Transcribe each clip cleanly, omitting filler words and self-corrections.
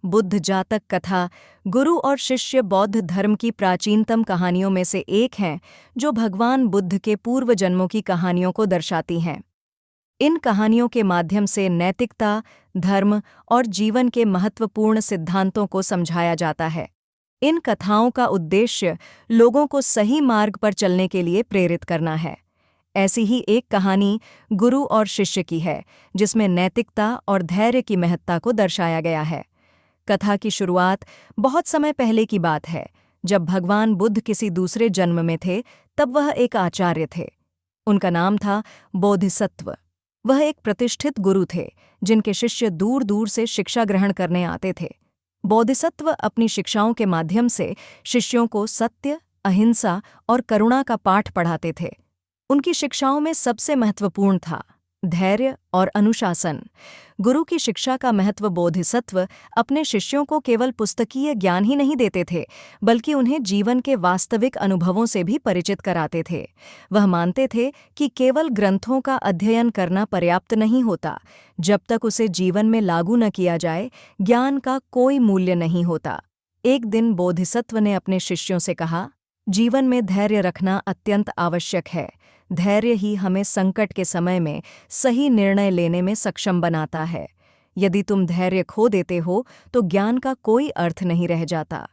बुद्ध जातक कथा गुरु और शिष्य बौद्ध धर्म की प्राचीनतम कहानियों में से एक है, जो भगवान बुद्ध के पूर्व जन्मों की कहानियों को दर्शाती हैं। इन कहानियों के माध्यम से नैतिकता, धर्म और जीवन के महत्वपूर्ण सिद्धांतों को समझाया जाता है। इन कथाओं का उद्देश्य लोगों को सही मार्ग पर चलने के लिए प्रेरित करना है। ऐसी ही एक कहानी गुरु और शिष्य की है, जिसमें नैतिकता और धैर्य की महत्ता को दर्शाया गया है। कथा की शुरुआत बहुत समय पहले की बात है, जब भगवान बुद्ध किसी दूसरे जन्म में थे। तब वह एक आचार्य थे। उनका नाम था बोधिसत्व। वह एक प्रतिष्ठित गुरु थे, जिनके शिष्य दूर दूर से शिक्षा ग्रहण करने आते थे। बोधिसत्व अपनी शिक्षाओं के माध्यम से शिष्यों को सत्य, अहिंसा और करुणा का पाठ पढ़ाते थे। उनकी शिक्षाओं में सबसे महत्वपूर्ण था धैर्य और अनुशासन। गुरु की शिक्षा का महत्व बोधिसत्व अपने शिष्यों को केवल पुस्तकीय ज्ञान ही नहीं देते थे, बल्कि उन्हें जीवन के वास्तविक अनुभवों से भी परिचित कराते थे। वह मानते थे कि केवल ग्रंथों का अध्ययन करना पर्याप्त नहीं होता। जब तक उसे जीवन में लागू न किया जाए, ज्ञान का कोई मूल्य नहीं होता। एक दिन बोधिसत्व ने अपने शिष्यों से कहा, जीवन में धैर्य रखना अत्यंत आवश्यक है। धैर्य ही हमें संकट के समय में सही निर्णय लेने में सक्षम बनाता है। यदि तुम धैर्य खो देते हो तो ज्ञान का कोई अर्थ नहीं रह जाता।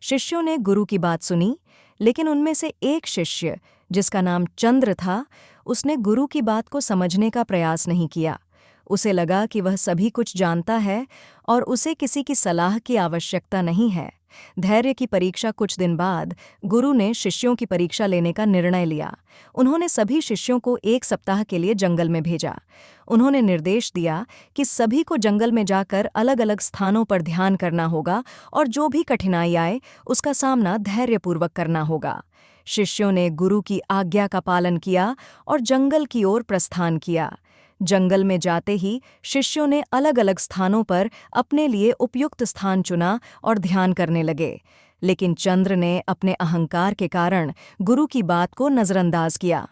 शिष्यों ने गुरु की बात सुनी, लेकिन उनमें से एक शिष्य, जिसका नाम चंद्र था, उसने गुरु की बात को समझने का प्रयास नहीं किया। उसे लगा कि वह सभी कुछ जानता है और उसे किसी की सलाह की आवश्यकता नहीं है। धैर्य की परीक्षा कुछ दिन बाद गुरु ने शिष्यों की परीक्षा लेने का निर्णय लिया। उन्होंने सभी शिष्यों को एक सप्ताह के लिए जंगल में भेजा। उन्होंने निर्देश दिया कि सभी को जंगल में जाकर अलग अलग स्थानों पर ध्यान करना होगा और जो भी कठिनाई आए उसका सामना धैर्यपूर्वक करना होगा। शिष्यों ने गुरु की आज्ञा का पालन किया और जंगल की ओर प्रस्थान किया। जंगल में जाते ही शिष्यों ने अलग अलग स्थानों पर अपने लिए उपयुक्त स्थान चुना और ध्यान करने लगे। लेकिन चंद्र ने अपने अहंकार के कारण गुरु की बात को नज़रअंदाज किया।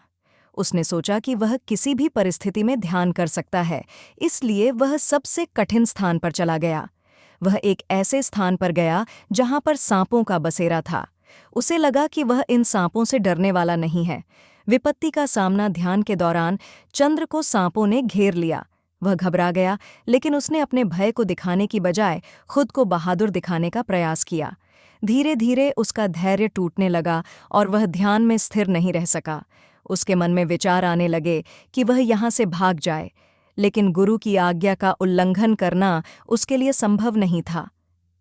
उसने सोचा कि वह किसी भी परिस्थिति में ध्यान कर सकता है, इसलिए वह सबसे कठिन स्थान पर चला गया। वह एक ऐसे स्थान पर गया जहां पर सांपों का बसेरा था। उसे लगा कि वह इन सांपों से डरने वाला नहीं है। विपत्ति का सामना ध्यान के दौरान चंद्र को सांपों ने घेर लिया। वह घबरा गया, लेकिन उसने अपने भय को दिखाने की बजाय खुद को बहादुर दिखाने का प्रयास किया। धीरे धीरे उसका धैर्य टूटने लगा और वह ध्यान में स्थिर नहीं रह सका। उसके मन में विचार आने लगे कि वह यहाँ से भाग जाए, लेकिन गुरु की आज्ञा का उल्लंघन करना उसके लिए संभव नहीं था।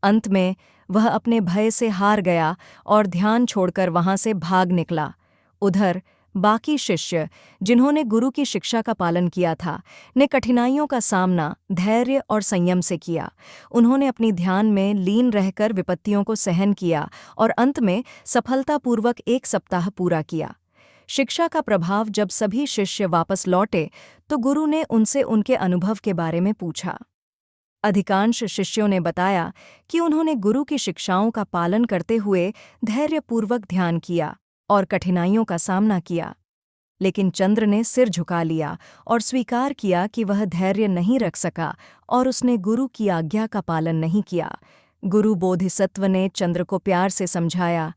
अंत में वह अपने भय से हार गया और ध्यान छोड़कर वहाँ से भाग निकला। उधर बाकी शिष्य, जिन्होंने गुरु की शिक्षा का पालन किया था, ने कठिनाइयों का सामना धैर्य और संयम से किया। उन्होंने अपनी ध्यान में लीन रहकर विपत्तियों को सहन किया और अंत में सफलतापूर्वक एक सप्ताह पूरा किया। शिक्षा का प्रभाव जब सभी शिष्य वापस लौटे तो गुरु ने उनसे उनके अनुभव के बारे में पूछा। अधिकांश शिष्यों ने बताया कि उन्होंने गुरु की शिक्षाओं का पालन करते हुए धैर्यपूर्वक ध्यान किया और कठिनाइयों का सामना किया। लेकिन चंद्र ने सिर झुका लिया और स्वीकार किया कि वह धैर्य नहीं रख सका और उसने गुरु की आज्ञा का पालन नहीं किया। गुरु बोधिसत्व ने चंद्र को प्यार से समझाया,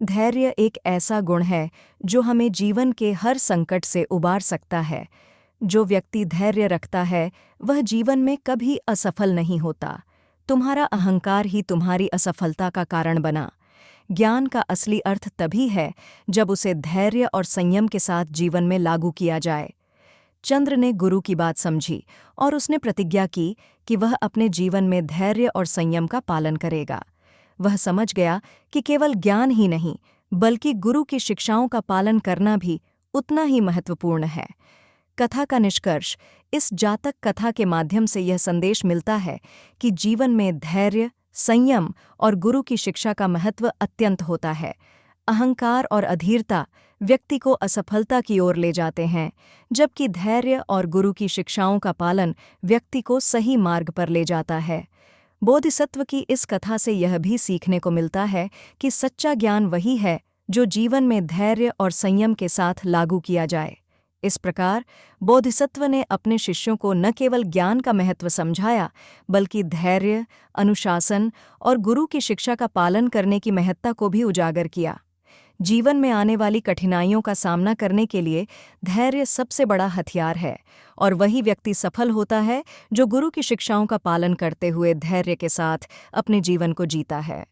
धैर्य एक ऐसा गुण है जो हमें जीवन के हर संकट से उबार सकता है। जो व्यक्ति धैर्य रखता है वह जीवन में कभी असफल नहीं होता। तुम्हारा अहंकार ही तुम्हारी असफलता का कारण बना। ज्ञान का असली अर्थ तभी है जब उसे धैर्य और संयम के साथ जीवन में लागू किया जाए। चंद्र ने गुरु की बात समझी और उसने प्रतिज्ञा की कि वह अपने जीवन में धैर्य और संयम का पालन करेगा। वह समझ गया कि केवल ज्ञान ही नहीं, बल्कि गुरु की शिक्षाओं का पालन करना भी उतना ही महत्वपूर्ण है। कथा का निष्कर्ष, इस जातक कथा के माध्यम से यह संदेश मिलता है कि जीवन में धैर्य, संयम और गुरु की शिक्षा का महत्व अत्यंत होता है। अहंकार और अधीरता व्यक्ति को असफलता की ओर ले जाते हैं, जबकि धैर्य और गुरु की शिक्षाओं का पालन व्यक्ति को सही मार्ग पर ले जाता है। बोधिसत्व की इस कथा से यह भी सीखने को मिलता है कि सच्चा ज्ञान वही है जो जीवन में धैर्य और संयम के साथ लागू किया जाए। इस प्रकार बोधिसत्व ने अपने शिष्यों को न केवल ज्ञान का महत्व समझाया, बल्कि धैर्य, अनुशासन और गुरु की शिक्षा का पालन करने की महत्ता को भी उजागर किया। जीवन में आने वाली कठिनाइयों का सामना करने के लिए धैर्य सबसे बड़ा हथियार है, और वही व्यक्ति सफल होता है जो गुरु की शिक्षाओं का पालन करते हुए धैर्य के साथ अपने जीवन को जीता है।